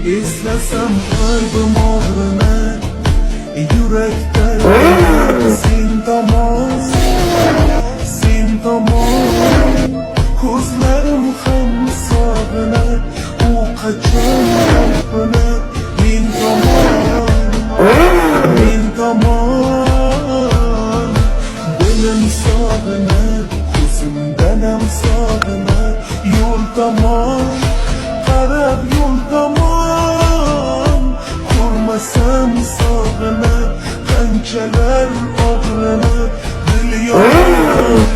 Eslasam qalbim og'rinar, yurakda sen tomon, sen tomon. Ko'zlarim ham sog'inar, u qachon talpinar men tomon, men tomon. Dilim sog'inar, ko'zimdan ham sog'inar, yo'l tomon qarab yo'l tomon. Ko'rmasam sog'inar, qanchalar og'rinar, dil yonar